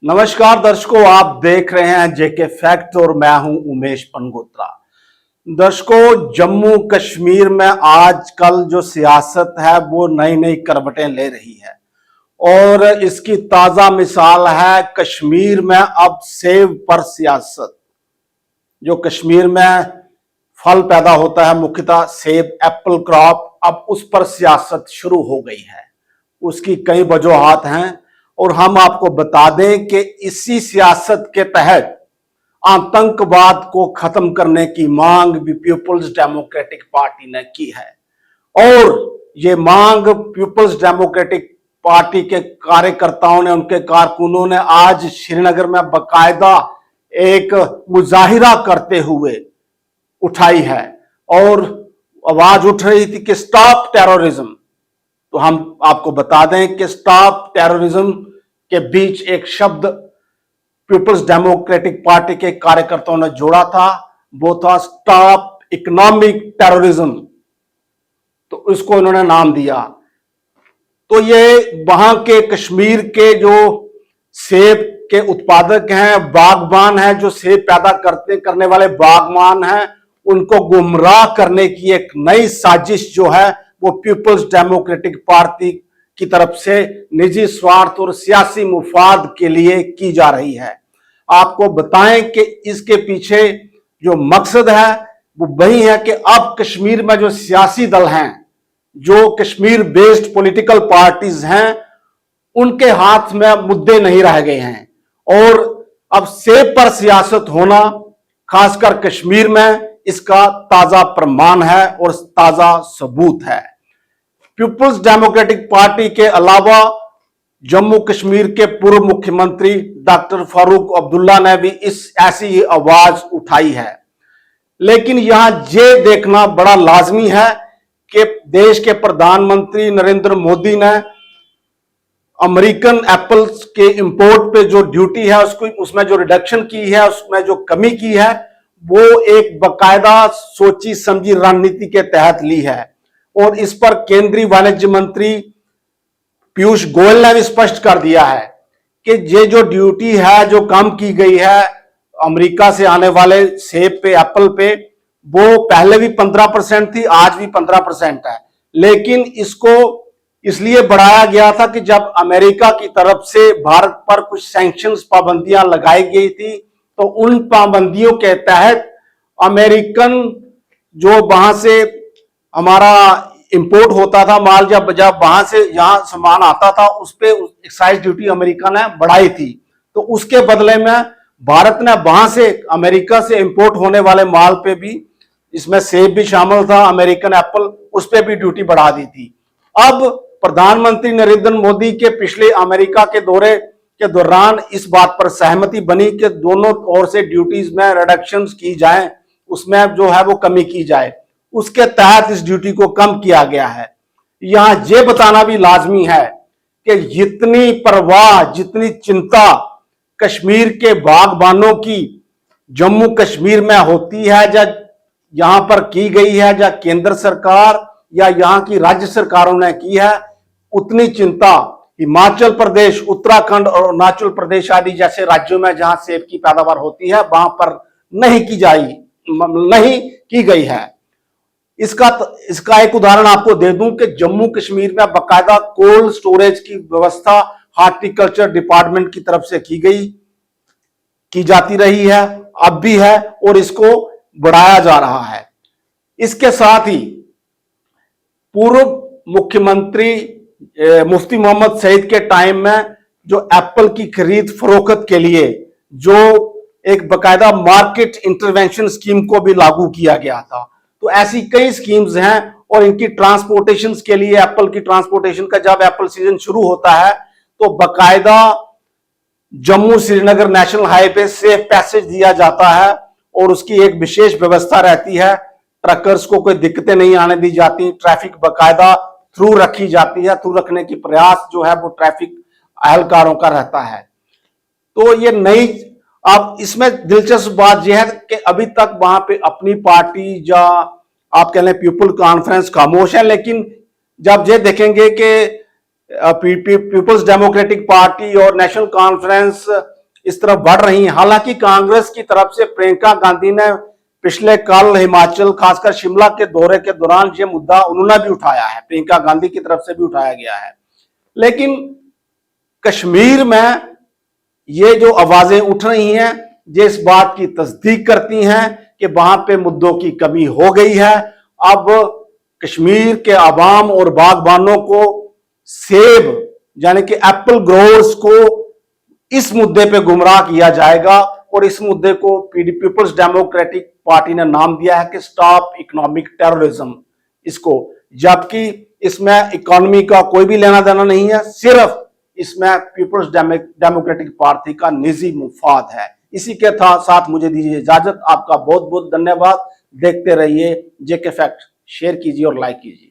नमस्कार दर्शकों, आप देख रहे हैं जेके फैक्ट और मैं हूं उमेश पनगोत्रा। दर्शकों, जम्मू कश्मीर में आजकल जो सियासत है वो नई नई करवटें ले रही है और इसकी ताजा मिसाल है कश्मीर में अब सेब पर सियासत। जो कश्मीर में फल पैदा होता है, मुख्यतः सेब, एप्पल क्रॉप, अब उस पर सियासत शुरू हो गई है। उसकी कई वजूहात हैं और हम आपको बता दें कि इसी सियासत के तहत आतंकवाद को खत्म करने की मांग भी पीपुल्स डेमोक्रेटिक पार्टी ने की है और ये मांग पीपुल्स डेमोक्रेटिक पार्टी के कार्यकर्ताओं ने, उनके कारकुनों ने आज श्रीनगर में बाकायदा एक मुजाहिरा करते हुए उठाई है और आवाज उठ रही थी कि स्टॉप टेररिज्म। तो हम आपको बता दें कि स्टॉप टेररिज्म के बीच एक शब्द पीपल्स डेमोक्रेटिक पार्टी के कार्यकर्ताओं ने जोड़ा था, वो था स्टॉप इकोनॉमिक टेररिज्म। तो इसको इन्होंने नाम दिया। तो ये वहां के कश्मीर के जो सेब के उत्पादक हैं, बागबान हैं, जो सेब पैदा करने वाले बागबान हैं, उनको गुमराह करने की एक नई साजिश जो है वो पीपल्स डेमोक्रेटिक पार्टी की तरफ से निजी स्वार्थ और सियासी मुफाद के लिए की जा रही है। आपको बताएं कि इसके पीछे जो मकसद है वो वही है कि अब कश्मीर में जो सियासी दल हैं, जो कश्मीर बेस्ड पॉलिटिकल पार्टीज हैं, उनके हाथ में मुद्दे नहीं रह गए हैं और अब सेब पर सियासत होना खासकर कश्मीर में इसका ताजा प्रमाण है और ताजा सबूत है। पीपुल्स डेमोक्रेटिक पार्टी के अलावा जम्मू कश्मीर के पूर्व मुख्यमंत्री डॉक्टर फारूक अब्दुल्ला ने भी ऐसी ही आवाज उठाई है। लेकिन यहां ये देखना बड़ा लाजमी है कि देश के प्रधानमंत्री नरेंद्र मोदी ने अमेरिकन एप्पल्स के इंपोर्ट पे जो ड्यूटी है उसमें जो रिडक्शन की है, उसमें जो कमी की है, वो एक बाकायदा सोची समझी रणनीति के तहत ली है और इस पर केंद्रीय वाणिज्य मंत्री पीयूष गोयल ने भी स्पष्ट कर दिया है कि ये जो ड्यूटी है जो कम की गई है अमेरिका से आने वाले सेब पे, एप्पल पे, वो पहले भी 15% थी, आज भी 15% है। लेकिन इसको इसलिए बढ़ाया गया था कि जब अमेरिका की तरफ से भारत पर कुछ सैंक्शंस, पाबंदियां लगाई गई थी, तो उन पाबंदियों के तहत अमेरिकन जो वहां से हमारा इंपोर्ट होता था माल, जब वहां से यहां सामान आता था, उस पे एक्साइज ड्यूटी अमेरिका ने बढ़ाई थी। तो उसके बदले में भारत ने वहां से, अमेरिका से इंपोर्ट होने वाले माल पे भी, इसमें सेब भी शामिल था, अमेरिकन एप्पल, उस पे भी ड्यूटी बढ़ा दी थी। अब प्रधानमंत्री नरेंद्र मोदी के पिछले अमेरिका के दौरे के दौरान इस बात पर सहमति बनी कि दोनों ओर से ड्यूटीज में रिडक्शंस की जाए, उसमें जो है वो कमी की जाए। उसके तहत इस ड्यूटी को कम किया गया है। यहां यह बताना भी लाजमी है कि जितनी परवाह, जितनी चिंता कश्मीर के बागबानों की जम्मू कश्मीर में होती है, या यहां पर की गई है, या केंद्र सरकार या यहां की राज्य सरकारों ने की है, उतनी चिंता हिमाचल प्रदेश, उत्तराखंड और अरुणाचल प्रदेश आदि जैसे राज्यों में जहां सेब की पैदावार होती है वहां पर नहीं की गई है। इसका एक उदाहरण आपको दे दूं कि जम्मू कश्मीर में बाकायदा कोल्ड स्टोरेज की व्यवस्था हार्टिकल्चर डिपार्टमेंट की तरफ से की जाती रही है, अब भी है और इसको बढ़ाया जा रहा है। इसके साथ ही पूर्व मुख्यमंत्री मुफ्ती मोहम्मद सईद के टाइम में जो एप्पल की खरीद फरोख्त के लिए जो एक बाकायदा मार्केट इंटरवेंशन स्कीम को भी लागू किया गया था। तो ऐसी कई स्कीम्स हैं और इनकी ट्रांसपोर्टेशन के लिए, एप्पल की ट्रांसपोर्टेशन का जब एप्पल सीजन शुरू होता है तो बाकायदा जम्मू श्रीनगर नेशनल हाईवे से पैसेज दिया जाता है और उसकी एक विशेष व्यवस्था रहती है। ट्रकर्स को कोई दिक्कतें नहीं आने दी जाती, ट्रैफिक बाकायदा थ्रू रखी जाती है। थ्रू रखने की प्रयास जो है वो ट्रैफिक अहलकारों का रहता है। तो ये नई, अब इसमें दिलचस्प बात यह है कि अभी तक वहां पे अपनी पार्टी या आप कह लें पीपुल कॉन्फ्रेंस खामोश है, लेकिन जब ये देखेंगे कि पीपल्स डेमोक्रेटिक पार्टी और नेशनल कॉन्फ्रेंस इस तरफ बढ़ रही है। हालांकि कांग्रेस की तरफ से प्रियंका गांधी ने पिछले कल हिमाचल खासकर शिमला के दौरे के दौरान ये मुद्दा उन्होंने भी उठाया है, प्रियंका गांधी की तरफ से भी उठाया गया है। लेकिन कश्मीर में ये जो आवाजें उठ रही हैं ये इस बात की तस्दीक करती हैं कि वहां पे मुद्दों की कमी हो गई है। अब कश्मीर के आवाम और बागबानों को, सेब यानी कि एप्पल ग्रोवर्स को इस मुद्दे पे गुमराह किया जाएगा और इस मुद्दे को पीपल्स डेमोक्रेटिक पार्टी ने नाम दिया है कि स्टॉप इकोनॉमिक टेररिज्म इसको, जबकि इसमें इकोनॉमी का कोई भी लेना देना नहीं है, सिर्फ इसमें पीपल्स डेमोक्रेटिक पार्टी का निजी मुफाद है। इसी के साथ मुझे दीजिए इजाजत। आपका बहुत बहुत धन्यवाद। देखते रहिए जेके फैक्ट, शेयर कीजिए और लाइक कीजिए।